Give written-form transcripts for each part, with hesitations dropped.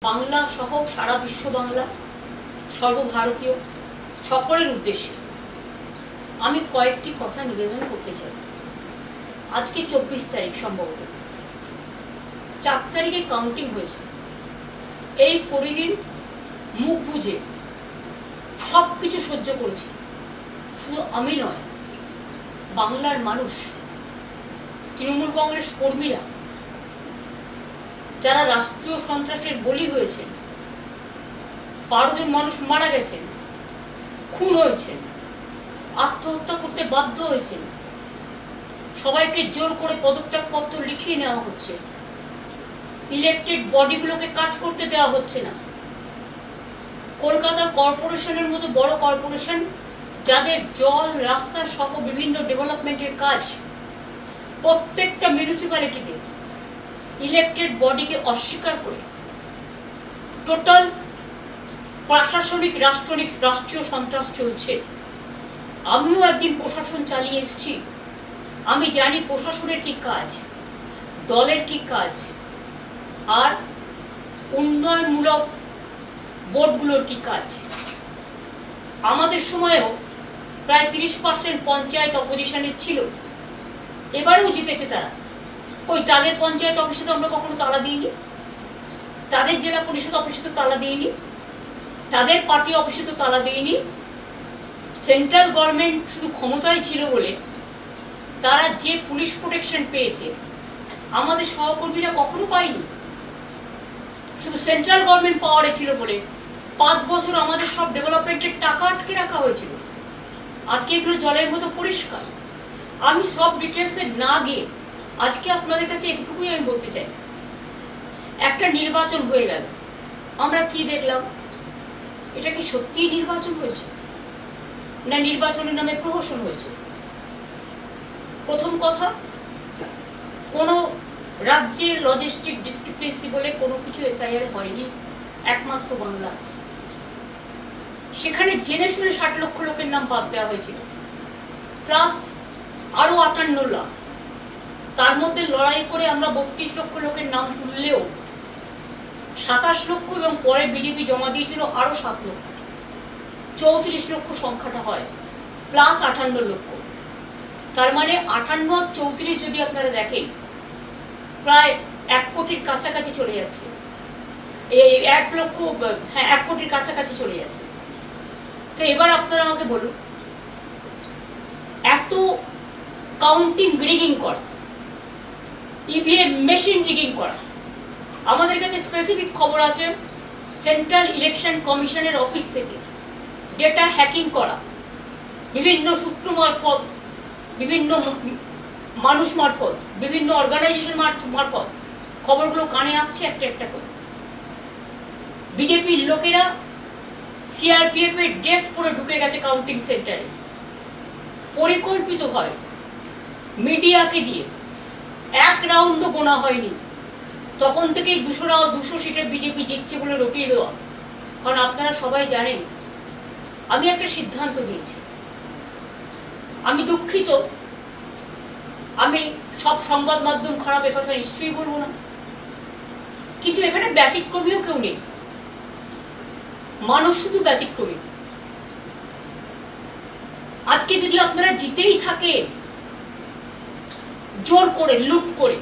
বাংলা সহ সারা বিশ্ব বাংলা সর্বভারতীয় সকলের উদ্দেশ্যে আমি কয়েকটি কথা নিবেদন করতে চাই। আজকে 24 তারিখ, সম্ভবত 4 তারিখে কাউন্টিং হয়েছে। এই 20 দিন মুখ বুঝে সব কিছু সহ্য করেছি। শুধু আমি নয়, বাংলার মানুষ, তৃণমূল কংগ্রেস কর্মীরা, যারা রাষ্ট্রীয় সন্ত্রাসের বলি হয়েছেন, 12 জন মানুষ মারা গেছেন, খুন হয়েছেন, আত্মহত্যা করতে বাধ্য হয়েছেন, সবাইকে জোর করে পদত্যাগপত্র লিখিয়ে নেওয়া হচ্ছে, ইলেকটেড বডিগুলোকে কাজ করতে দেওয়া হচ্ছে না। কলকাতা কর্পোরেশনের মতো বড় কর্পোরেশন, যাদের জল, রাস্তা সহ বিভিন্ন ডেভেলপমেন্টের কাজ, প্রত্যেকটা মিউনিসিপ্যালিটিতে ইলেকটেড বডিকে অস্বীকার করে টোটাল প্রশাসনিক রাষ্ট্রীয় সন্ত্রাস চলছে। আমিও একদিন প্রশাসন চালিয়ে এসেছি। আমি জানি প্রশাসনের কি কাজ, দলের কি কাজ, আর উন্নয়নমূলক বোর্ডগুলোর কি কাজ। আমাদের সময়েও প্রায় 30% পঞ্চায়েত অপোজিশনের ছিল, এবারেও জিতেছে তারা। ওই তাদের পঞ্চায়েত অফিসে তো আমরা কখনো তালা দিইনি, তাদের জেলা পরিষদ অফিসে তো তালা দিইনি, তাদের পার্টি অফিসে তো তালা দিইনি। সেন্ট্রাল গভর্নমেন্ট শুধু ক্ষমতায় ছিল বলে তারা যে পুলিশ প্রোটেকশন পেয়েছে, আমাদের সহকর্মীরা কখনো পায়নি। শুধু সেন্ট্রাল গভর্নমেন্ট পাওয়ারে ছিল বলে 5 বছর আমাদের সব ডেভেলপমেন্টের টাকা আটকে রাখা হয়েছিল। আজকে এগুলো জলের মতো পরিষ্কার। আমি সব ডিটেলসে না গিয়ে আজকে আপনাদের কাছে একটুকুই আমি বলতে চাই, একটা নির্বাচন হয়ে গেল, আমরা কি দেখলাম? এটা কি সত্যিই নির্বাচন হয়েছে, না নির্বাচনের নামে প্রহসন হয়েছে? প্রথম কথা, কোনো রাজ্যের লজিস্টিক ডিসক্রিপেন্সি বলে কোনো কিছু এসআইআর হয়নি, একমাত্র বাংলা। সেখানে জেনে শুনে 60 লক্ষ লোকের নাম বাদ দেওয়া হয়েছিল, প্লাস আরো 58 লাখ। তার মধ্যে লড়াই করে আমরা 32 লক্ষ লোকের নাম তুললেও 27 লক্ষ, এবং পরে বিজেপি জমা দিয়েছিল আরো 7 লক্ষ, 34 লক্ষ সংখ্যাটা হয়, প্লাস 58 লক্ষ। তার মানে 58 আর 34 যদি আপনারা দেখেন, প্রায় 1 কোটির কাছাকাছি চলে যাচ্ছে। এই 1 লক্ষ, হ্যাঁ 1 কোটির কাছাকাছি চলে যাচ্ছে। তো এবার আপনারা আমাকে বলুন, এত কাউন্টিং রিগিং করা, ইভিএম মেশিন রিগিং করা, আমাদের কাছে স্পেসিফিক খবর আছে সেন্ট্রাল ইলেকশন কমিশনের অফিস থেকে ডেটা হ্যাকিং করা, বিভিন্ন সূত্র মারফত, বিভিন্ন মানুষ মারফত, বিভিন্ন অর্গানাইজেশন মারফত খবরগুলো কানে আসছে একটা একটা করে। বিজেপির লোকেরা সিআরপিএফ এর ড্রেস পরে ঢুকে গেছে কাউন্টিং সেন্টারে, পরিকল্পিতভাবে মিডিয়াকে দিয়ে। 1 রাউন্ডও গোনা হয়নি, তখন থেকেই 200 সিটে বিজেপি জিতছে বলে রটিয়ে দেওয়া। কারণ আপনারা সবাই জানেন, আমি একটা সিদ্ধান্ত নিয়েছি। আমি দুঃখিত, আমি সব সংবাদ মাধ্যম খারাপ, একথা নিশ্চয়ই বলবো না, কিন্তু এখানে ব্যতিক্রমীও কেউ নেই, মানুষ শুধু ব্যতিক্রমী। আজকে যদি আপনারা জিতেই থাকে, জোর করে, লুট করে,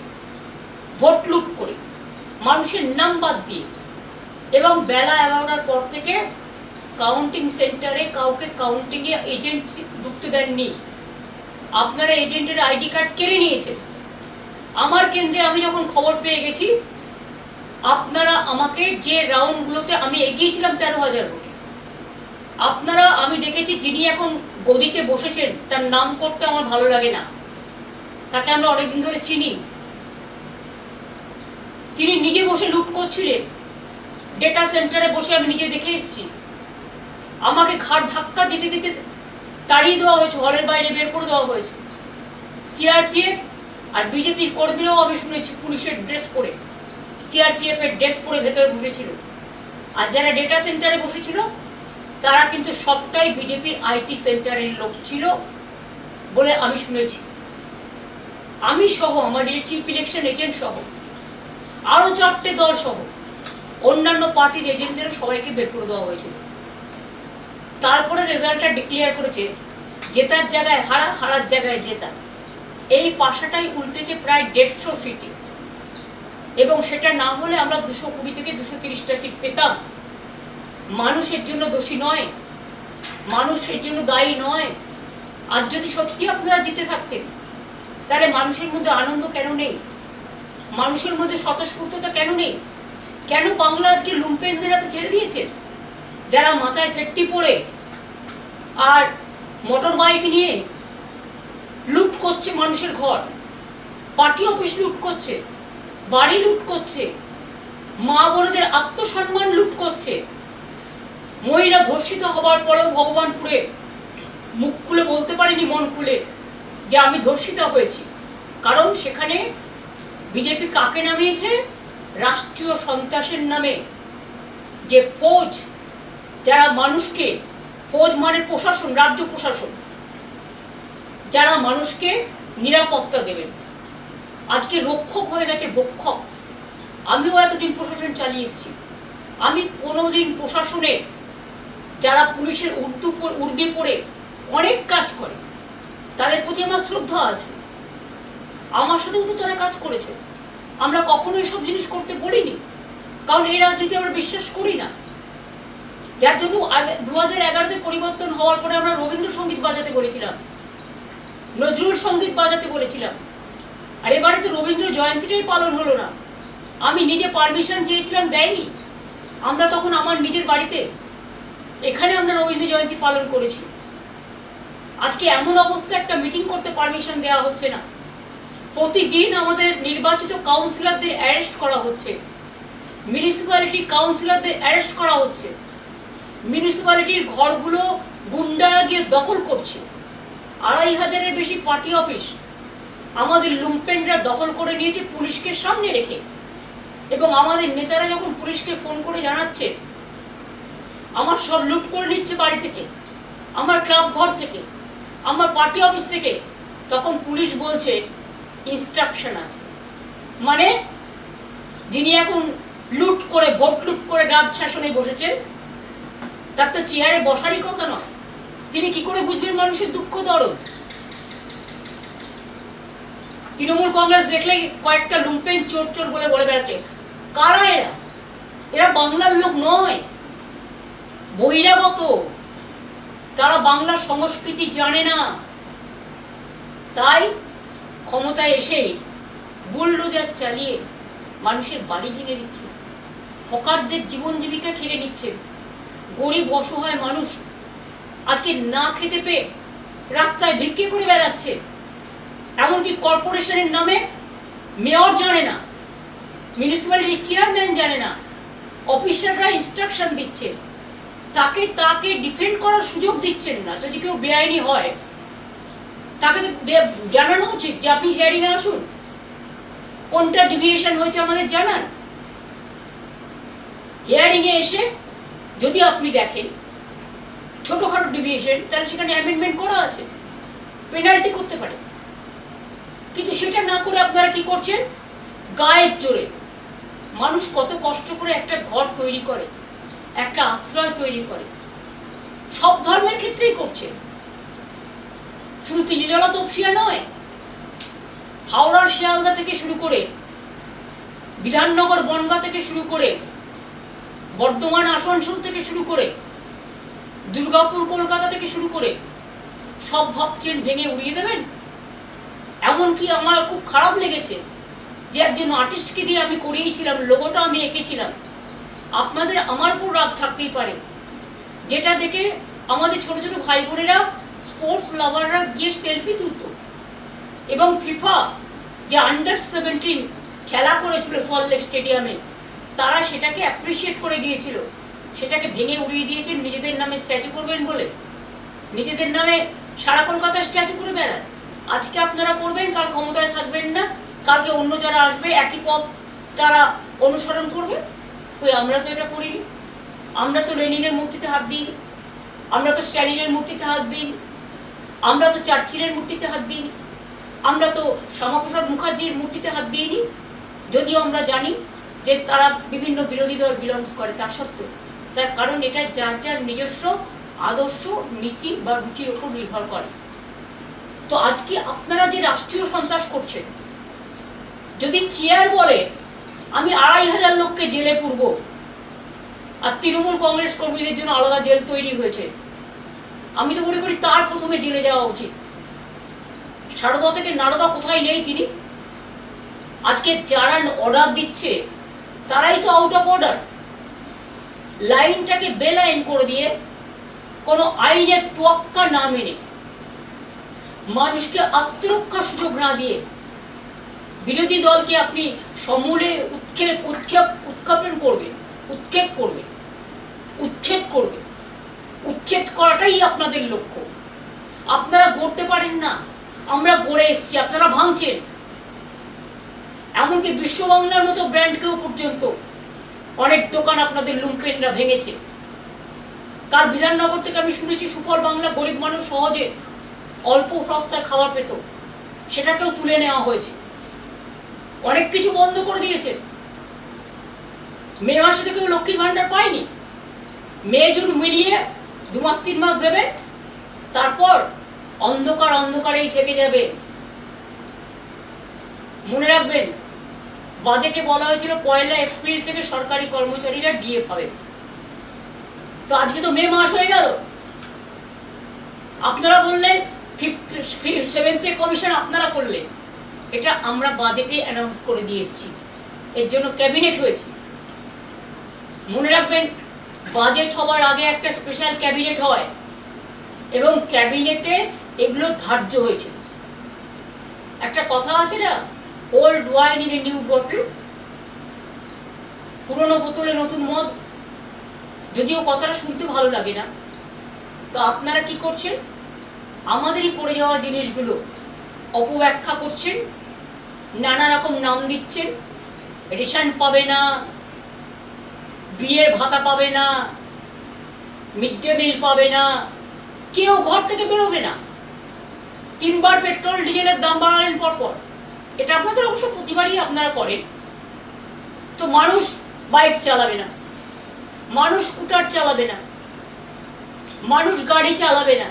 ভোট লুট করে, মানুষের নাম বাদ দিয়ে, এবং বেলা 11টার পর থেকে কাউন্টিং সেন্টারে কাউকে কাউন্টিং এ এজেন্ট ঢুকতে দেননি, আপনারা এজেন্টের আইডি কার্ড কেড়ে নিয়েছেন। আমার কেন্দ্রে আমি যখন খবর পেয়ে গেছি, আপনারা আমাকে যে রাউন্ডগুলোতে আমি এগিয়েছিলাম 13,000 ভোটে, আপনারা, আমি দেখেছি যিনি এখন গদিতে বসেছেন, তার নাম করতে আমার ভালো লাগে না, তাকে আমরা অনেকদিন ধরে চিনি। তিনি নিজে বসে লুট করছিলেন, ডেটা সেন্টারে বসে আমি নিজে দেখে এসেছি। আমাকে ঘাড় ধাক্কা দিতে দিতে তাড়িয়ে দেওয়া হয়েছে, হলের বাইরে বের করে দেওয়া হয়েছে। সিআরপিএফ আর বিজেপির কর্মীরাও আমি শুনেছি পুলিশের ড্রেস পরে, সিআরপিএফ এর ড্রেস পরে ভেতরে বসেছিল। আর যারা ডেটা সেন্টারে বসেছিল তারা কিন্তু সবটাই বিজেপির আইটি সেন্টারের লোক ছিল বলে আমি শুনেছি। আমি সহ, আমার চিফ ইলেকশন এজেন্ট সহ, আরো 4টে দল সহ অন্যান্য পার্টির এজেন্টদের সবাইকে বের করে দেওয়া হয়েছিল। তারপরে রেজাল্টটা ডিক্লেয়ার করেছে জেতার জায়গায় হারা, হারার জায়গায় জেতা। এই পাশাটাই উল্টেছে প্রায় 150 সিটে, এবং সেটা না হলে আমরা 220 থেকে 230টা সিট পেতাম। মানুষের জন্য দোষী নয়, মানুষের জন্য দায়ী নয়। আর যদি সত্যি আপনারা জিতে থাকতেন, তাহলে মানুষের মধ্যে আনন্দ কেন নেই? মানুষের মধ্যে স্বতঃস্ফূর্ততা কেন নেই? কেন বাংলা আজকে লুম্পেনদের হাতে ছেড়ে দিয়েছে, যারা মাথায় ফেট্টি পড়ে আর মোটর বাইক নিয়ে লুট করছে মানুষের ঘর, পার্টি অফিস লুট করছে, বাড়ি লুট করছে, মা বোনদের আত্মসম্মান লুট করছে। মহিলা ধর্ষিত হবার পরেও ভগবানপুরে মুখ খুলে বলতে পারিনি, মন খুলে, যে আমি ধর্ষিতা হয়েছি। কারণ সেখানে বিজেপি কাকে নামিয়েছে? রাষ্ট্রীয় সন্ত্রাসের নামে যে ফৌজ, যারা মানুষকে, ফৌজ মানে প্রশাসন, রাজ্য প্রশাসন, যারা মানুষকে নিরাপত্তা দেবেন, আজকে রক্ষক হয়ে গেছে ভক্ষক। আমিও এতদিন প্রশাসন চালিয়ে এসেছি, আমি কোনোদিন প্রশাসনে যারা পুলিশের উর্দি পড়ে অনেক কাজ করে তাদের প্রতি আমার শ্রদ্ধা আছে। আমার সাথেও তো তারা কাজ করেছে, আমরা কখনো এসব জিনিস করতে বলিনি, কারণ এই রাজনীতি আমরা বিশ্বাস করি না। যার জন্য 2011-তে পরিবর্তন হওয়ার পরে আমরা রবীন্দ্রসঙ্গীত বাজাতে বলেছিলাম, নজরুল সঙ্গীত বাজাতে বলেছিলাম, আর এবারে তো রবীন্দ্র জয়ন্তীটাই পালন হলো না। আমি নিজে পারমিশন চেয়েছিলাম, দেয়নি। আমরা তখন আমার নিজের বাড়িতে এখানে আমরা রবীন্দ্র জয়ন্তী পালন করেছি। আজকে এমন অবস্থা, একটা মিটিং করতে পারমিশন দেওয়া হচ্ছে না। প্রতিদিন আমাদের নির্বাচিত কাউন্সিলরদের অ্যারেস্ট করা হচ্ছে, মিউনিসিপ্যালিটি কাউন্সিলরদের অ্যারেস্ট করা হচ্ছে, মিউনিসিপ্যালিটির ঘরগুলো গুন্ডারা গিয়ে দখল করছে। 2500-এর বেশি পার্টি অফিস আমাদের লুম্পেনরা দখল করে নিয়েছে পুলিশকে সামনে রেখে। এবং আমাদের নেতারা যখন পুলিশকে ফোন করে জানাচ্ছে আমার সব লুট করে নিচ্ছে বাড়ি থেকে, আমার ক্লাব ঘর থেকে, আমার পার্টি অফিস থেকে, তখন পুলিশ বলছে ইনস্ট্রাকশন আছে। মানে যিনি এখন লুট করে, ভোট লুট করে রাজ শাসনে বসেছেন, তার তো চেয়ারে বসারই কথা নয়। তিনি কি করে বুঝবেন মানুষের দুঃখ দরদ? তৃণমূল কংগ্রেস দেখলে কয়েকটা লুম্পেন চোর চোর বলে বলে বেড়াচ্ছে। কারা এরা? এরা বাংলার লোক নয়, বহিরাগত। তারা বাংলার সংস্কৃতি জানে না। তাই ক্ষমতায় এসেই বুলডোজার চালিয়ে মানুষের বাড়ি ভেঙে দিচ্ছে, হকারদের জীবন জীবিকা কেড়ে নিচ্ছে। গরিব অসহায় মানুষ আজকে না খেতে পেয়ে রাস্তায় ভিক্ষে করে বেড়াচ্ছে। এমনকি কর্পোরেশনের নামে মেয়র জানে না, মিউনিসিপ্যালিটির চেয়ারম্যান জানে না, অফিসাররা ইনস্ট্রাকশন দিচ্ছে, তাকে ডিফেন্ড করার সুযোগ দিচ্ছেন না। যদি কেউ বেআইনি হয় তাকে জানানো উচিত যে আপনি হিয়ারিং এ আসুন, কোনটা ডিভিয়েশন হয়েছে আমাদের জানান। হিয়ারিং এ এসে যদি আপনি দেখেন ছোটখাটো ডিভিয়েশন, তাহলে সেখানে অ্যামেন্ডমেন্ট করা আছে, পেনাল্টি করতে পারে। কিন্তু সেটা না করে আপনারা কি করছেন? গায়ের জোরে মানুষ কত কষ্ট করে একটা ঘর তৈরি করে, একটা আশ্রয় তৈরি করে, সব ধর্মের ক্ষেত্রেই করছে। শুধু তিনজলা তপসিয়া নয়, হাওড়ার শিয়ালদা থেকে শুরু করে, বিধাননগর বনগাঁ থেকে শুরু করে, বর্ধমান আসানসোল থেকে শুরু করে, দুর্গাপুর কলকাতা থেকে শুরু করে, সব ভাবছেন ভেঙে উড়িয়ে দেবেন। এমনকি আমার খুব খারাপ লেগেছে যে একজন আর্টিস্টকে দিয়ে আমি করিয়েছিলাম, লোগোটা আমি এঁকেছিলাম। আপনাদের আমার উপর রাগ থাকতেই পারে, যেটা দেখে আমাদের ছোট ছোট ভাই বোনেরা, স্পোর্টস লাভাররা গিয়ে সেলফি তুলত। এবং ফিফা যে আন্ডার-17 খেলা করেছিল সল্টলেক স্টেডিয়ামে, তারা সেটাকে অ্যাপ্রিসিয়েট করে গিয়েছিল। সেটাকে ভেঙে উড়িয়ে দিয়েছেন নিজেদের নামে স্ট্যাচু করবেন বলে। নিজেদের নামে সারা কলকাতায় স্ট্যাচু করে বেড়ায়। আজকে আপনারা করবেন, কাল ক্ষমতায় থাকবেন না, কালকে অন্য যারা আসবে একই পথ তারা অনুসরণ করবে। ওই আমরা তো এটা করিনি। আমরা তো লেনিনের মূর্তিতে হাত দিইনি, আমরা তো স্ট্যালিনের মূর্তিতে হাত দিইনি, আমরা তো চার্চিলের মূর্তিতে হাত দিইনি, আমরা তো শ্যামাপ্রসাদ মুখার্জির মূর্তিতে হাত দিইনি। যদিও আমরা জানি যে তারা বিভিন্ন বিরোধী দল বিলংস করে, তা সত্ত্বেও তার কারণ এটা যার যার নিজস্ব আদর্শ, নীতি বা রুচির উপর নির্ভর করে। তো আজকে আপনারা যে রাষ্ট্রীয় সন্ত্রাস করছেন, যদি চেয়ার বলে আমি ২৫০০ লোককে জেলে পুরব, আর তৃণমূল কংগ্রেস কর্মীদের জন্য আলাদা জেল তৈরি হয়েছে, আমি তো মনে করি তার প্রথমে জেলে যাওয়া উচিত। সারদা থেকে নারদা কোথায় নেই তিনি? আজকে যারা অর্ডার দিচ্ছে তারাই তো আউট অফ অর্ডার। লাইনটাকে বেলাইন করে দিয়ে কোনো আইনের তোয়াক্কা না মেনে, মানুষকে আত্মরক্ষার সুযোগ না দিয়ে বিরোধী দলকে আপনি সমূলে উৎক্ষেপণ করবে, উচ্ছেদ করবে। উচ্ছেদ করাটাই আপনাদের লক্ষ্য। আপনারা গড়তে পারেন না, আমরা গড়ে এসছি, আপনারা ভাঙছেন। এমনকি বিশ্ব বাংলার মতো ব্র্যান্ডকেও পর্যন্ত অনেক দোকান আপনাদের লুম্পেনরা ভেঙেছে। কাল বিধাননগর থেকে আমি শুনেছি সুফল বাংলা গরিব মানুষ সহজে অল্প সস্তায় খাবার পেত, সেটাকেও তুলে নেওয়া হয়েছে। অনেক কিছু বন্ধ করে দিয়েছে। মে মাসে তো কেউ লক্ষ্মীর ভান্ডার পায়নি। মে জুন মিলিয়ে ২ মাস ৩ মাস দেবে, তারপর অন্ধকারেই থেকে যাবে। মনে রাখবেন, বাজেটে বলা হয়েছিল ১ এপ্রিল থেকে সরকারি কর্মচারীরা ডিএ পাবে। তো আজকে তো মে মাস হয়ে গেল। আপনারা বললেন 7th পে কমিশন আপনারা করলেন, এটা আমরা বাজেটে অ্যানাউন্স করে দিয়ে এসেছি। এর জন্য ক্যাবিনেট হয়েছে। মনে রাখবেন, বাজেট হওয়ার আগে একটা স্পেশাল ক্যাবিনেট হয় এবং ক্যাবিনেটে এগুলো ধার্য হয়েছে। একটা কথা আছে না, old wine in a new bottle, পুরনো বোতলে নতুন মদ। যদিও কথাটা শুনতে ভালো লাগে না, তো আপনারা কি করছেন? আমাদেরই পড়ে যাওয়া জিনিসগুলো অপব্যাখ্যা করছেন, নানা রকম নাম দিচ্ছেন। রেশন পাবে না, বিয়ের ভাতা পাবে না, মিড ডে মিল পাবে না, কেউ ঘর থেকে বেরোবে না। 3 বার পেট্রোল ডিজেলের দাম বাড়ালেন পরপর। এটা আপনাদের অবশ্য প্রতিবারই আপনারা করেন। তো মানুষ বাইক চালাবে না, মানুষ স্কুটার চালাবে না, মানুষ গাড়ি চালাবে না,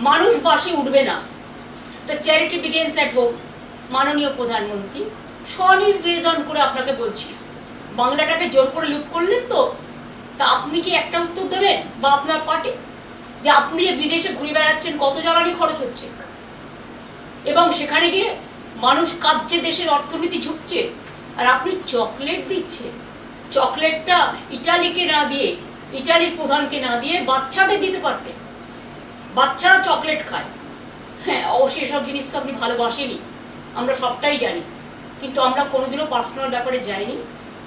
মানুষ বাসে উঠবে না। তো চ্যারিটি বিগিনস অ্যাট হোম। মাননীয় প্রধানমন্ত্রী স্বনির্বেদন করে আপনাকে বলছি, বাংলাটাকে জোর করে লুট করলেন তো, তা আপনি কি একটা উত্তর দেবেন? বা আপনার পার্টি, যে আপনি যে বিদেশে ঘুরে বেড়াচ্ছেন, কত জ্বালানি খরচ হচ্ছে, এবং সেখানে গিয়ে মানুষ কাঁদছে, দেশের অর্থনীতি ঝুঁকছে, আর আপনি চকলেট দিচ্ছেন। চকলেটটা ইটালিকে না দিয়ে, ইটালির প্রধানকে না দিয়ে বাচ্চাদের দিতে পারতেন। বাচ্চারা চকলেট খায়। হ্যাঁ, অবশ্যই এসব জিনিস তো আপনি ভালোবাসেনি, আমরা সবটাই জানি, কিন্তু আমরা কোনোদিনও পার্সোনাল ব্যাপারে যাইনি,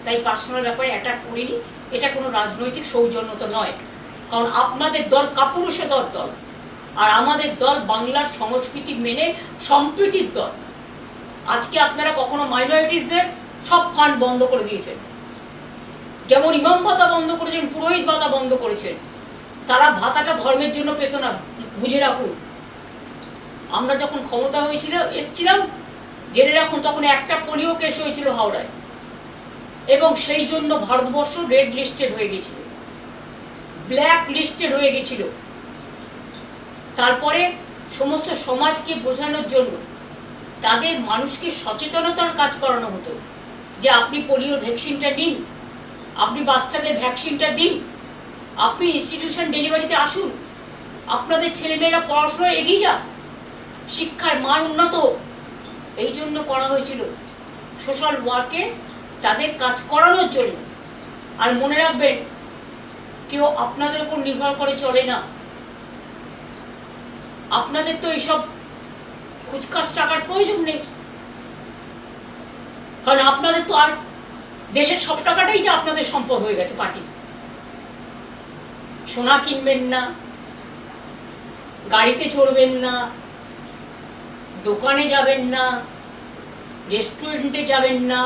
তাই পার্সোনাল ব্যাপারে অ্যাটাক করিনি। এটা কোনো রাজনৈতিক সৌজন্যতা নয়, কারণ আপনাদের দল কাপুরুষতার দল, আর আমাদের দল বাংলার সংস্কৃতি মেনে সম্প্রীতির দল। আজকে আপনারা কখনো মাইনরিটিসদের সব ফান্ড বন্ধ করে দিয়েছেন, যেমন ইমাম ভাতা বন্ধ করেছেন, পুরোহিত ভাতা বন্ধ করেছেন। তারা ভাতাটা ধর্মের জন্য পেত না, বুঝে রাখুন। আমরা যখন ক্ষমতা এসছিলাম, জেনে রাখুন, তখন একটা পোলিও কেস হয়েছিল হাওড়ায়, এবং সেই জন্য ভারতবর্ষ রেড লিস্টেড হয়ে গেছিল, ব্ল্যাক লিস্টেড হয়ে গেছিল। তারপরে সমস্ত সমাজকে বোঝানোর জন্য তাদের মানুষকে সচেতনতার কাজ করানো হতো, যে আপনি পোলিও ভ্যাকসিনটা নিন, আপনি বাচ্চাদের ভ্যাকসিনটা দিন, আপনি ইনস্টিটিউশন ডেলিভারিতে আসুন, আপনাদের ছেলেমেয়েরা পড়াশোনায় এগিয়ে যাক, শিক্ষার মান উন্নত। এই জন্য করা হয়েছিল, সোশ্যাল ওয়ার্কে তাদের কাজ করানোর জন্য। আর মনে রাখবেন, কেউ আপনাদের উপর নির্ভর করে চলে না। আপনাদের তো এইসব খুচখাচ টাকার প্রয়োজন নেই, কারণ আপনাদের তো আর দেশের সব টাকাটাই যে আপনাদের সম্পদ হয়ে গেছে পার্টি। সোনা কিনবেন না, গাড়িতে চড়বেন না, দোকানে যাবেন না, রেস্টুরেন্টে যাবেন না,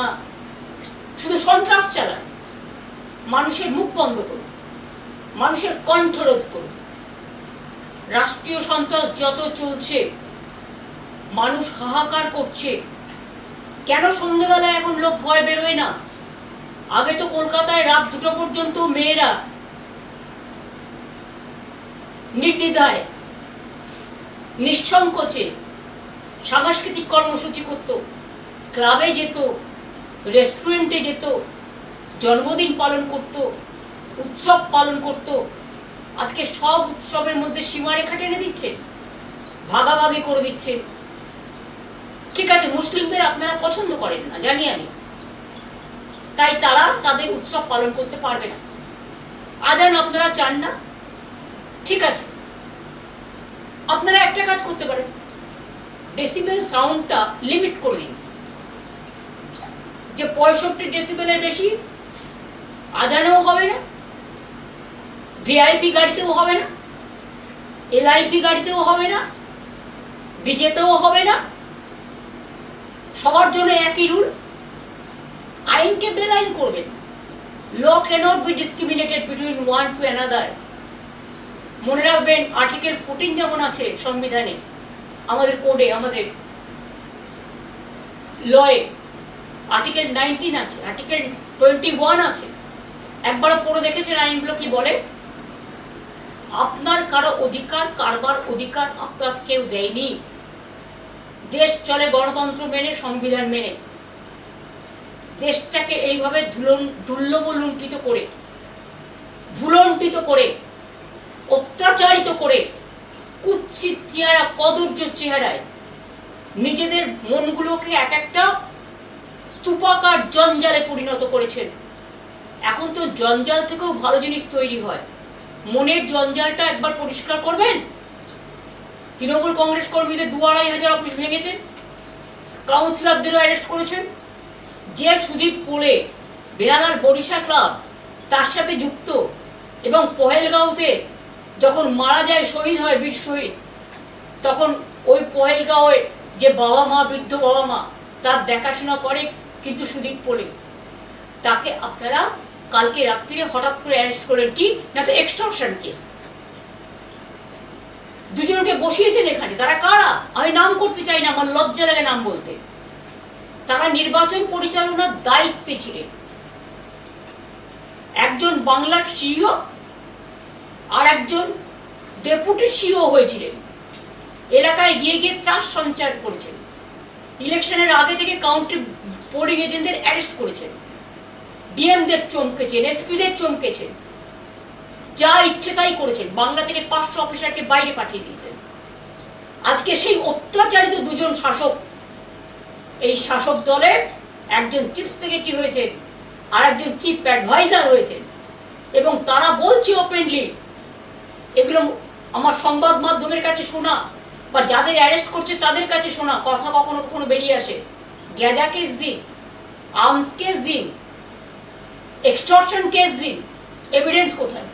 শুধু সন্ত্রাস চালান। মানুষের মুখ বন্ধ করুন, মানুষের কণ্ঠরোধ করুন। রাষ্ট্রীয় সন্ত্রাস যত চলছে, মানুষ হাহাকার করছে। কেন সন্ধ্যেবেলায় এখন লোক ভয় বেরোয় না? আগে তো কলকাতায় রাত 2টা পর্যন্ত মেয়েরা নির্দ্বিধায় নিঃসংকোচে সাংস্কৃতিক কর্মসূচি করত, ক্লাবে যেত, রেস্টুরেন্টে যেত, জন্মদিন পালন করত, উৎসব পালন করত। আজকে সব উৎসবের মধ্যে সীমারেখা টেনে দিচ্ছে, ভাগাভাগি করে দিচ্ছে। ঠিক আছে, মুসলিমদের আপনারা পছন্দ করেন না জানি আমি, তাই তারা তাদের উৎসব পালন করতে পারবে না। আজান আপনারা চান না, ঠিক আছে, আপনারা একটা কাজ করতে পারেন, ডেসিবেল সাউন্ডটা লিমিট করে দিন, যে 65 ডেসিবেলের বেশি আজানেও হবে না, ভিআইপি গাড়িতেও হবে না, এলআইপি গাড়িতেও হবে না, ডিজেতেও হবে না। সবার জন্য একই রুল। আইনকে বেআইন করবেন। Law cannot be discriminated between one to another. মনে রাখবেন, আর্টিকেল 14 যেমন আছে সংবিধানে, আমাদের কোডে, আমাদের লয়ে আর্টিকেল 19 আছে, আর্টিকেল 21 আছে। একবার পড়ে দেখেছেন আইনগুলো কি বলে? আপনার কারো অধিকার কারবার অধিকার আপনার কেউ দেয়নি। দেশ চলে গণতন্ত্র মেনে, সংবিধান মেনে। দেশটাকে এইভাবে দুর্লভলুণ্ঠিত করে, ভুলণ্ঠিত করে, অত্যাচারিত করে, কুৎসিত চেহারা, কদর্য চেহারায় নিজেদের মনগুলোকে এক একটা স্তূপাকার জঞ্জালে পরিণত করেছেন। এখন তো জঞ্জাল থেকেও ভালো জিনিস তৈরি হয়। মনের জঞ্জালটা একবার পরিষ্কার করবেন। তৃণমূল কংগ্রেস কর্মীদের 2,500 অফিস ভেঙেছেন, কাউন্সিলরদেরও অ্যারেস্ট করেছেন। যে সুদীপ পোলে বেহালার বরিশা ক্লাব তার সাথে যুক্ত, এবং পহেলগাঁওতে যখন মারা যায়, শহীদ হয়, বীর শহীদ, তখন ওই পহেলগাঁওয়ে যে বাবা মা, বৃদ্ধ বাবা মা, তার দেখাশোনা করে কিন্তু সুদীপ পোলে। তাকে আপনারা কালকে রাত্রিরে হঠাৎ করে অ্যারেস্ট করলেন, কি না তো এক্সটর্শন কেস। দুজনকে বসিয়েছেন এখানে। তারা কারা? আমি নাম করতে চাই না, আমার লজ্জা লাগে নাম বলতে। তারা নির্বাচন পরিচালনার দায়িত্বে ছিলেন। একজন বাংলার সিইও আর একজন ডেপুটি সিইও হয়েছিলেন। এলাকায় গিয়ে গিয়ে ত্রাস সঞ্চার করেছেন। ইলেকশনের আগে থেকে কাউন্টি পোলিং এজেন্টদের অ্যারেস্ট করেছেন, ডিএমদের চমকেছেন, এসপিদের চমকেছেন, যা ইচ্ছে তাই করেছেন। বাংলা থেকে 500 অফিসারকে বাইরে পাঠিয়ে দিয়েছেন। আজকে সেই অত্যাচারিত দুজন শাসক, এই শাসক দলের একজন চিফ সেক্রেটারি হয়েছেন আর একজন চিফ অ্যাডভাইজার হয়েছেন, এবং তারা বলছে ওপেনলি, এগুলো আমার সংবাদ মাধ্যমের কাছে শোনা বা যাদের অ্যারেস্ট করছে তাদের কাছে শোনা কথা কখনো কখনো বেরিয়ে আসে। গ্যাজা কেস দিন, আর্মস কেস দিন, এক্সটর্শন কেস দিন, এভিডেন্স কোথায়?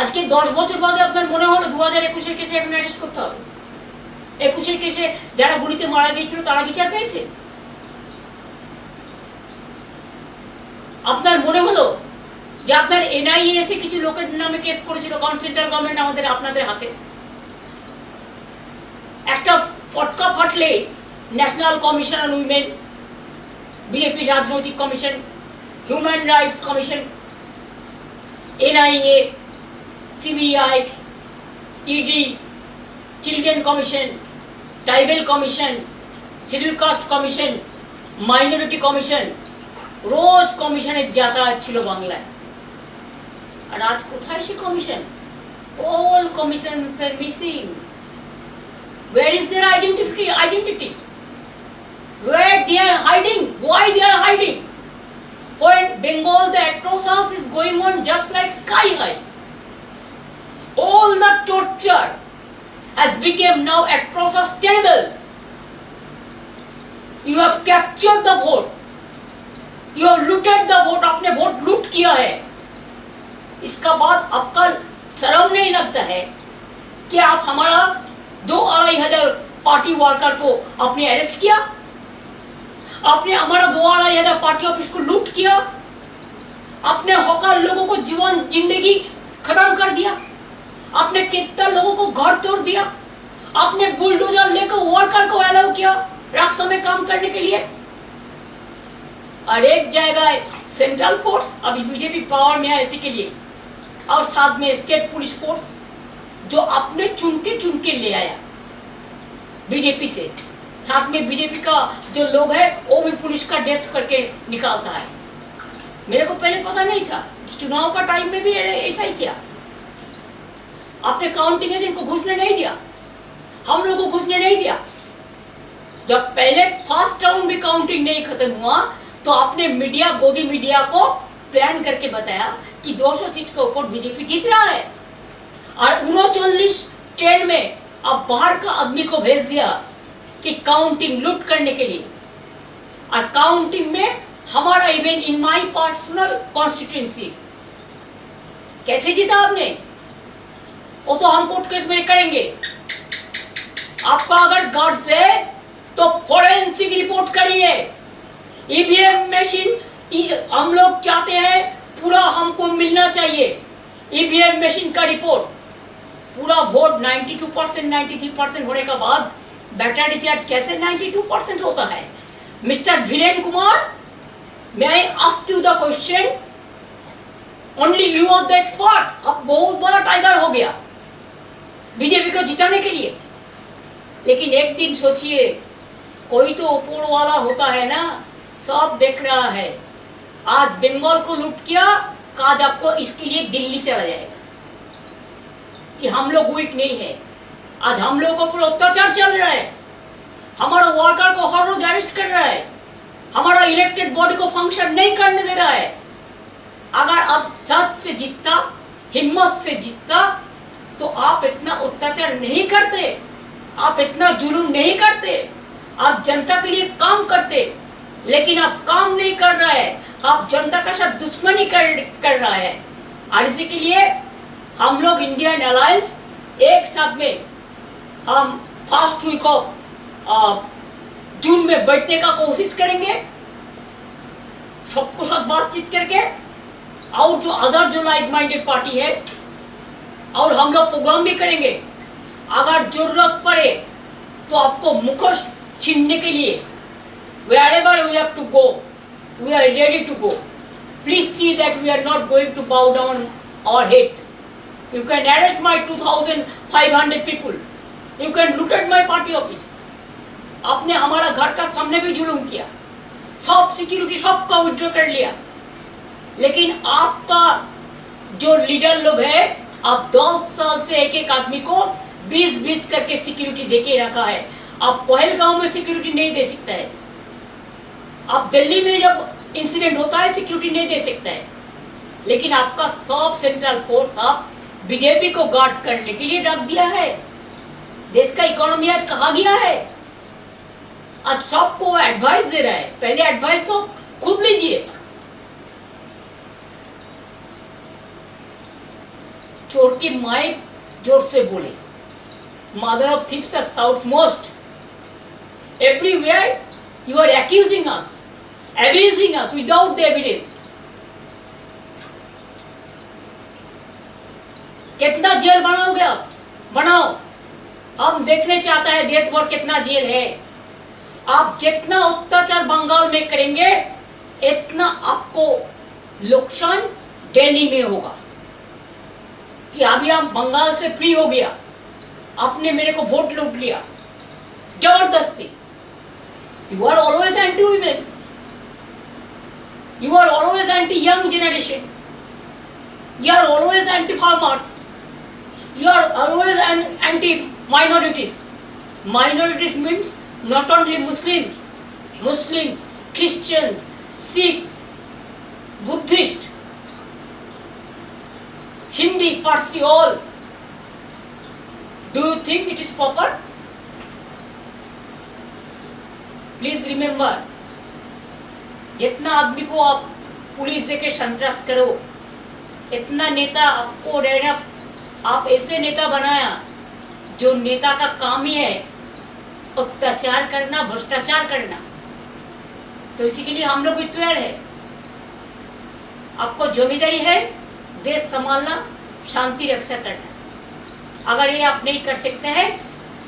আজকে 10 বছর বাদে আপনার মনে হলো 2021-এর কেসে এখন অ্যারেস্ট করতে হবে? 21-এর কেসে যারা গুলিতে মারা গিয়েছিল তারা বিচার পেয়েছে? আপনার মনে হলো যে আপনার এনআইএ এসে কিছু লোকের নামে কেস করেছিল, কারণ সেন্ট্রাল গভর্নমেন্ট আমাদের আপনাদের হাতে? একটা পটকা ফাটলে national commission on women, BJP রাজনৈতিক commission, human rights commission, NIA, CBI, ED, children commission, tribal commission, schedule caste commission, minority commission, রোজ কমিশনের যাতায়াত ছিল বাংলায়। আর আজ কোথায় সে commission? All commissions are missing. Where is their identity? Where they are hiding? Why they are hiding? When Bengal, the atrocious is going on just like sky high. All the torture has become now atrocious, terrible. You have captured the vote. You have looted the vote. आपने vote लूट किया है। इसका बाद आपका शर्म नहीं लगता है कि आप हमारा 2-2,500 पार्टी वर्कर को आपने अरेस्ट किया? आपने हमारा 2-2,500 पार्टी ऑफिस को लूट किया। आपने हॉकर लोगों को जीवन जिंदगी खत्म कर दिया। आपने कितना लोगों को घर तोड़ दिया। आपने बुलडोजर लेकर वर्कर को अलाउ किया रास्ते में काम करने के लिए। और एक जगह सेंट्रल फोर्स, अभी बीजेपी पावर में है इसी के लिए, और साथ में स्टेट पुलिस फोर्स जो अपने चुन के ले आया बीजेपी से। साथ में बीजेपी का जो लोग है वो भी पुलिस का ड्रेस करके निकालता है। मेरे को पहले पता नहीं था, चुनाव का टाइम में भी ऐसा ही किया। आपने काउंटिंग एजेंट को घुसने नहीं दिया, हम लोगों को घुसने नहीं दिया। जब पहले फर्स्ट राउंड भी काउंटिंग नहीं खत्म हुआ तो आपने मीडिया, गोदी मीडिया को प्लान करके बताया कि 200 सीट के ऊपर बीजेपी जीत रहा है, और 39 ट्रेन में अब बाहर का आदमी को भेज दिया कि काउंटिंग लूट करने के लिए। और काउंटिंग में हमारा even in my personal constituency कैसे जीता आपने, वो तो हम कोर्ट केस में करेंगे। आपका अगर गट्स है तो फोरेंसिक रिपोर्ट करिए। ईवीएम मशीन हम लोग चाहते हैं पूरा हमको मिलना चाहिए। ईवीएम मशीन का रिपोर्ट, पूरा वोट 92% 93% होने के बाद बैटर रिचार्ज कैसे 92% होता है? Mister Dhiren Kumar, may I ask you the question? Only you are the expert। अब बहुत बड़ा टाइगर हो गया बीजेपी को जिताने के लिए। लेकिन एक दिन सोचिए, कोई तो ऊपर वाला होता है ना, सब देख रहा है। आज बंगाल को लूट किया, आज आपको इसके लिए दिल्ली चला जाएगा कि हम लोग वीक नहीं है। आज हम लोगों को अत्याचार चल रहा है, हमारा वर्कर को हर रोज अरेस्ट कर रहा है, हमारा इलेक्टेड बॉडी को फंक्शन नहीं करने दे रहा है। अगर आप सच से जीतता, हिम्मत से जीतता, तो आप इतना अत्याचार नहीं करते, आप इतना जुलूम नहीं करते, आप जनता के लिए काम करते। लेकिन आप काम नहीं कर रहा है, आप जनता का साथ दुश्मनी कर रहा है। और इसी के लिए हम लोग इंडियन अलायंस एक साथ में हम फर्स्ट वीक ऑफ जून में बैठने का कोशिश करेंगे, सबको साथ बातचीत करके। और जो अदर जो लाइक माइंडेड पार्टी है, और हम लोग प्रोग्राम भी करेंगे। अगर जरूरत पड़े तो आपको मुखोश छीनने के लिए wherever we have to go, we are ready to go. Please see that we are not going to bow down our head. You can arrest my 2,500 people. You can loot at my party office. आपने हमारा घर का सामने भी जुलूम किया, सब security सबका विड्रॉ कर लिया। लेकिन आपका जो लीडर लोग है, आप 10 साल से एक एक आदमी को 20-20 करके सिक्योरिटी देके रखा है। आप पहलगांव में सिक्योरिटी नहीं दे सकता है, आप दिल्ली में जब इंसिडेंट होता है सिक्योरिटी नहीं दे सकता है। लेकिन आपका सब सेंट्रल फोर्स आप बीजेपी को गार्ड करने के लिए रख दिया है। देश का इकोनॉमी आज कहाँ गया है? आज सबको एडवाइस दे रहा है। पहले एडवाइस तो खुद लीजिए। चोर की माई जोर से बोले, mother of thieves shouts most. Everywhere you are accusing us, abusing us without the evidence। कितना जेल बनाओगे आप? बनाओ, हम देखने चाहता है देश भर कितना जेल है। आप जितना अत्याचार बंगाल में करेंगे, इतना आपको नुकसान दिल्ली में होगा। कि अभी आप बंगाल से फ्री हो गया, आपने मेरे को वोट लूट लिया जबरदस्ती। You are always anti-women. You are always anti-young generation. You are always anti-farmers. You are always anti-minorities. Minorities means not only Muslims, Christians, Sikh, Buddhist, Hindi, Parsi, all. Do you think it is proper? Please remember, जितना आदमी को आप police देके संतरास करो, इतना नेता आपको रहना, आप ऐसे नेता बनाया जो नेता का काम ही है अत्याचार करना, भ्रष्टाचार करना। तो इसी के लिए हम लोग तैयार है। आपको जिम्मेदारी है देश संभालना, शांति रक्षा करना। अगर ये आप नहीं कर सकते हैं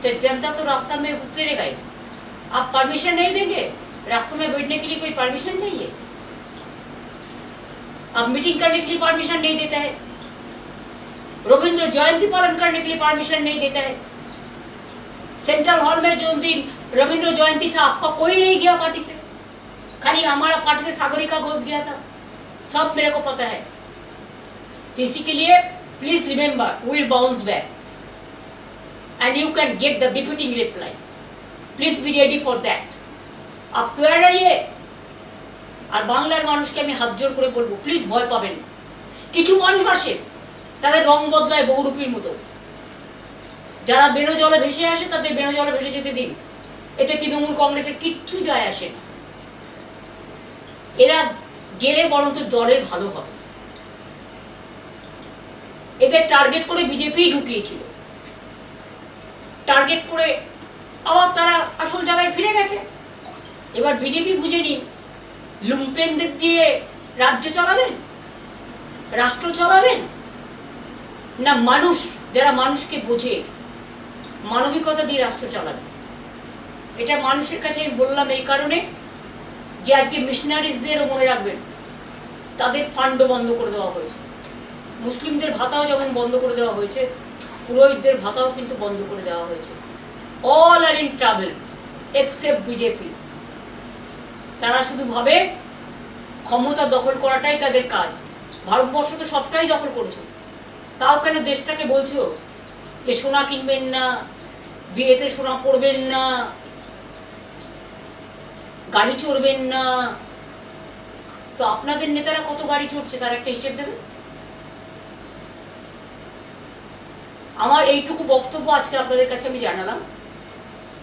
तो जनता तो रास्ता में उतरेगा ही। आप परमिशन नहीं देंगे, रास्ते में बैठने के लिए कोई परमिशन चाहिए? अब मीटिंग करने के लिए परमिशन नहीं देता है, रविंद्र जयंती पालन करने के लिए परमिशन नहीं देता है। सेंट्रल हॉल में जो दिन रविंद्र जयंती था आपका कोई नहीं गया पार्टी से, खाली हमारा पार्टी से सागरिका घोष गया था, सब मेरे को पता है। तो इसी के लिए please remember we will bounce back and you can get the defeating reply, please be ready for that. आप तैयार रहिए। আর বাংলার মানুষকে আমি হাত জোর করে বলবো প্লিজ ভয় পাবেন না। কিছু মানুষ আসে তাদের রং বদলায় বহুরূপীর মতো, যারা বেনো জলে ভেসে আসে তাদের বেনো জলে ভেসে যেতে দিন, এতে তৃণমূল কংগ্রেসের কিচ্ছু যায় আসে না। এরা গেলে বরঞ্চ দলের ভালো হবে। এদের টার্গেট করে বিজেপি ঢুকিয়েছিল, টার্গেট করে আবার তারা আসল জায়গায় ফিরে গেছে। এবার বিজেপি বুঝে নিন লুম্পেনদের দিয়ে রাজ্য চালাবেন, রাষ্ট্র চালাবেন, না মানুষ যারা মানুষকে বোঝে মানবিকতা দিয়ে রাষ্ট্র চালাবেন। এটা মানুষের কাছে আমি বললাম এই কারণে যে আজকে মিশনারিজদেরও মনে রাখবেন তাদের ফান্ডও বন্ধ করে দেওয়া হয়েছে, মুসলিমদের ভাতাও যেমন বন্ধ করে দেওয়া হয়েছে, পুরোহিতদের ভাতাও কিন্তু বন্ধ করে দেওয়া হয়েছে। All are in travel except BJP. তারা শুধু ভাবে ক্ষমতা দখল করাটাই তাদের কাজ। ভারতবর্ষ তো সবটাই দখল করেছে, তাও কেন দেশটাকে বলছো যে সোনা কিনবেন না, বিয়েতে সোনা পরবেন না, গাড়ি চড়বেন না। তো আপনাদের নেতারা কত গাড়ি চড়ছে তার একটা হিসেব দেবেন। আমার এইটুকু বক্তব্য আজকে আপনাদের কাছে আমি জানালাম।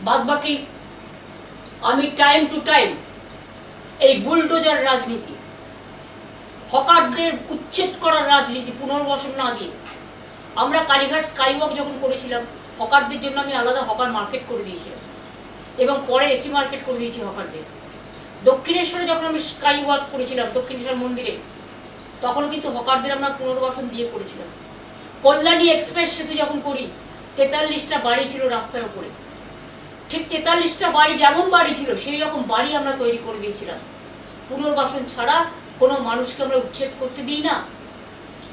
বাদ বাকি আমি টাইম টু টাইম এই বুলডোজার রাজনীতি, হকারদের উচ্ছেদ করার রাজনীতি পুনর্বাসন না দিয়ে, আমরা কালীঘাট স্কাইওয়াক যখন করেছিলাম হকারদের জন্য আমি আলাদা হকার মার্কেট করে দিয়েছিলাম এবং পরে এসি মার্কেট করে দিয়েছি হকারদের। দক্ষিণেশ্বরে যখন আমি স্কাইওয়াক করেছিলাম দক্ষিণেশ্বর মন্দিরে, তখনও কিন্তু হকারদের আমরা পুনর্বাসন দিয়ে করেছিলাম। কল্যাণী এক্সপ্রেস সেতু যখন করি 43টা বাড়ি ছিল রাস্তার উপরে, ঠিক 43টা বাড়ি যেমন বাড়ি ছিল সেই রকম বাড়ি আমরা তৈরি করে দিয়েছিলাম। পুনর্বাসন ছাড়া কোনো মানুষকে আমরা উচ্ছেদ করতে দিই না।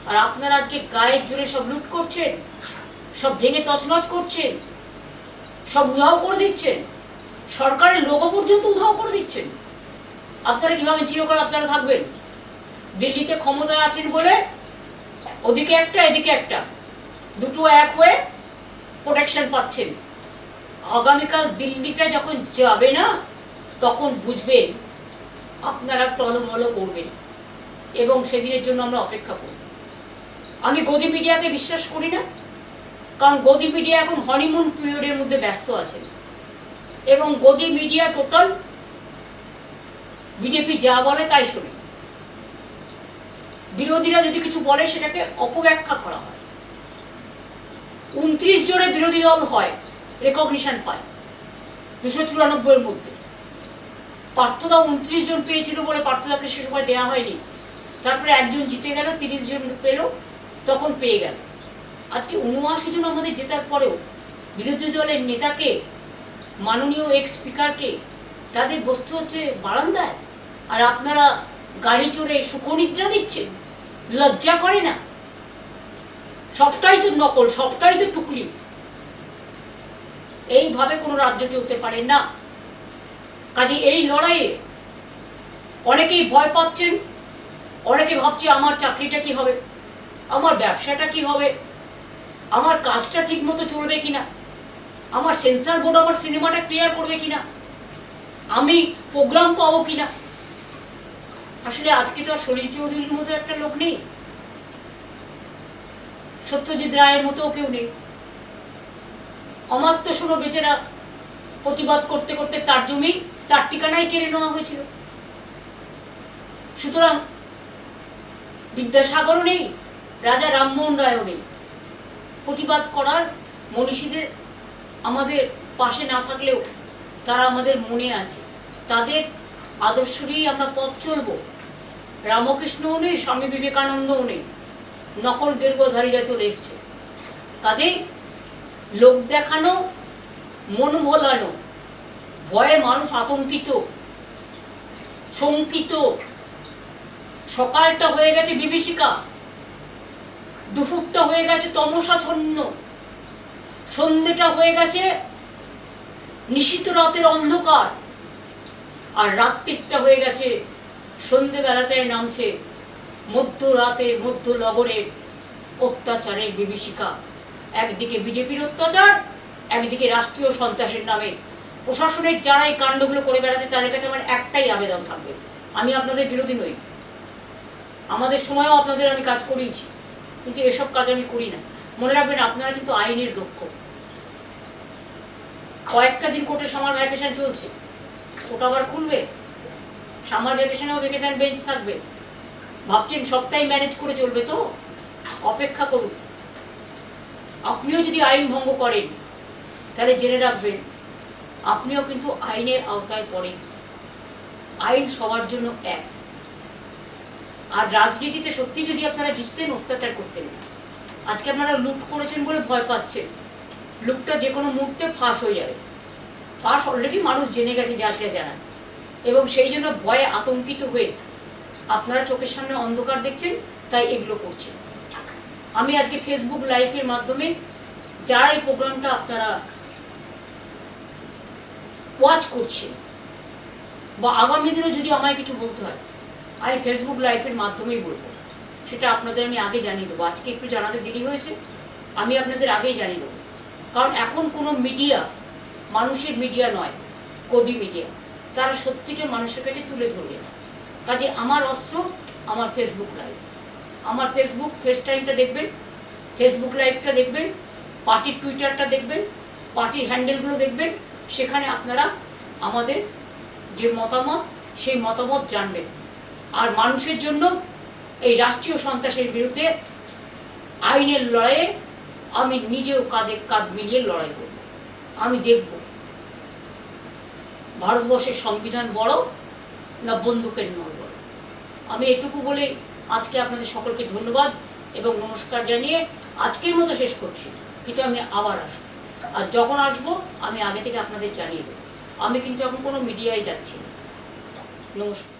আর আপনারা আজকে গায়ের জোরে সব লুট করছেন, সব ভেঙে তছনছ করছেন, সব উধাও করে দিচ্ছেন, সরকারের লোগো পর্যন্ত উধাও করে দিচ্ছেন। আপনারা কিভাবে চিরকাল আপনারা থাকবেন? দিল্লিতে ক্ষমতায় আছেন বলে ওদিকে একটা এদিকে একটা, দুটো এক হয়ে প্রোটেকশন পাচ্ছেন। আগামীকাল দিল্লিটা যখন যাবে না তখন বুঝবেন আপনারা টলমল করবেন এবং সেদিনের জন্য আমরা অপেক্ষা করব। আমি গদি মিডিয়াকে বিশ্বাস করি না, কারণ গদি মিডিয়া এখন হনিমুন পিরিয়ডের মধ্যে ব্যস্ত আছেন এবং গদি মিডিয়া টোটাল বিজেপি যা বলে তাই শোনে। বিরোধীরা যদি কিছু বলে সেটাকে অপব্যাখ্যা করা হয়। 29 জনে বিরোধী দল হয়, রেকগনিশন পায় 294-এর মধ্যে। পার্থদা 29 জন পেয়েছিল বলে পার্থদাকে সে সময় দেওয়া হয়নি, তারপরে একজন জিতে গেল, 30 জন পেল, তখন পেয়ে গেল। আজকে 79 জন আমাদের জেতার পরেও বিরোধী দলের নেতাকে, মাননীয় এক্স স্পিকারকে তাদের বসতে হচ্ছে বারান্দায়, আর আপনারা গাড়ি চড়ে সুখনিদ্রা দিচ্ছেন। লজ্জা করে না? সবটাই তো নকল, সবটাই তো টুকলি। এইভাবে কোনো রাজ্য চলতে পারে না। কাজে এই লড়াইয়ে অনেকেই ভয় পাচ্ছেন, অনেকে ভাবছে আমার চাকরিটা কি হবে, আমার ব্যবসাটা কি হবে, আমার কাজটা ঠিক মতো চলবে কিনা, আমার সেন্সর বোর্ড আমার সিনেমাটা ক্লিয়ার করবে কিনা, আমি প্রোগ্রাম পাবো কিনা। আসলে আজকে তো আর সলিল চৌধুরীর মতো একটা লোক নেই, সত্যজিৎ রায়ের মতো কেউ নেই। অমাত্য শোনো বেচারা প্রতিবাদ করতে করতে তার জমি, তার ঠিকানাই কেড়ে নেওয়া হয়েছিল। সুতরাং বিদ্যাসাগরও নেই, রাজা রামমোহন রায়ও নেই। প্রতিবাদ করার মনীষীদের আমাদের পাশে না থাকলেও তারা আমাদের মনে আছে, তাদের আদর্শ নিয়েই আমরা পথ চলব। রামকৃষ্ণও নেই, স্বামী বিবেকানন্দও নেই, নকল দীর্ঘধারীরা চলে এসছে। কাজেই লোক দেখানো, মন ভোলানো, ভয়ে মানুষ আতঙ্কিত, শঙ্কিত, সকালটা হয়ে গেছে বিভীষিকা, দুপুরটা হয়ে গেছে তমসাচ্ছন্ন, সন্ধ্যেটা হয়ে গেছে নিশীথ রাতের অন্ধকার, আর রাত্রিটা হয়ে গেছে সন্ধ্যেবেলাতে নামছে মধ্যরাতে মধ্য লগরের অত্যাচারের বিভীষিকা। একদিকে বিজেপির অত্যাচার, একদিকে রাষ্ট্রীয় সন্ত্রাসের নামে প্রশাসনের যারা এই কাণ্ডগুলো করে বেড়াচ্ছে তাদের কাছে আমার একটাই আবেদন থাকবে, আমি আপনাদের বিরোধী নই, আমাদের সময়ও আপনাদের আমি কাজ করিয়েছি, কিন্তু এসব কাজ আমি করি না। মনে রাখবেন আপনারা কিন্তু আইনের রক্ষক। কয়েকটা দিন কোর্টে সামার ভ্যাকেশন চলছে, কোর্ট আবার খুলবে, সামার ভ্যাকেশনেও ভ্যাকেশন বেঞ্চ থাকবে। ভাবছেন সবটাই ম্যানেজ করে চলবে? তো অপেক্ষা করুন। আপনিও যদি আইন ভঙ্গ করেন তাহলে জেনে রাখবেন আপনিও কিন্তু আইনের আওতায় পড়েন। আইন সবার জন্য এক। আর রাজনীতিতে সত্যি যদি আপনারা জিততেন, অত্যাচার করতেন না। আজকে আপনারা লুট করেছেন বলে ভয় পাচ্ছেন, লুটটা যে কোনো মুহূর্তে ফাঁস হয়ে যাবে। ফাঁস অলরেডি মানুষ জেনে গেছে, যার যা জানান, এবং সেই জন্য ভয়ে আতঙ্কিত হয়ে আপনারা চোখের সামনে অন্ধকার দেখছেন, তাই এগুলো করছেন। আমি আজকে ফেসবুক লাইভের মাধ্যমে যারা এই প্রোগ্রামটা আপনারা ওয়াচ করছেন, বা আগামী দিনে যদি আমায় কিছু বলতে হয় আমি ফেসবুক লাইভের মাধ্যমেই বলবো, সেটা আপনাদের আমি আগে জানিয়ে দেবো। আজকে একটু জানাতে দেরি হয়েছে, আমি আপনাদের আগেই জানিয়ে দেবো। কারণ এখন কোনো মিডিয়া মানুষের মিডিয়া নয়, গদি মিডিয়া, তারা সত্যিটা মানুষের কাছে তুলে ধরবে না। কাজে আমার অস্ত্র আমার ফেসবুক লাইভ, আমার ফেসবুক ফেস টাইমটা দেখবেন, ফেসবুক লাইভটা দেখবেন, পার্টির টুইটারটা দেখবেন, পার্টির হ্যান্ডেলগুলো দেখবেন। সেখানে আপনারা আমাদের যে মতামত, সেই মতামত জানবেন। আর মানুষের জন্য এই রাষ্ট্রীয় সন্ত্রাসের বিরুদ্ধে আইনের লড়াইয়ে আমি নিজেও কাঁধে কাঁধ মিলিয়ে লড়াই করব। আমি দেখব ভারতবর্ষের সংবিধান বড় না বন্দুকের নল বড়। আমি এটুকু বলে আজকে আপনাদের সকলকে ধন্যবাদ এবং নমস্কার জানিয়ে আজকের মতো শেষ করছি। কিন্তু আমি আবার আসবো, আর যখন আসবো আমি আগে থেকে আপনাদের জানিয়ে দেবো। আমি কিন্তু এখন কোনো মিডিয়ায় যাচ্ছি না। নমস্কার।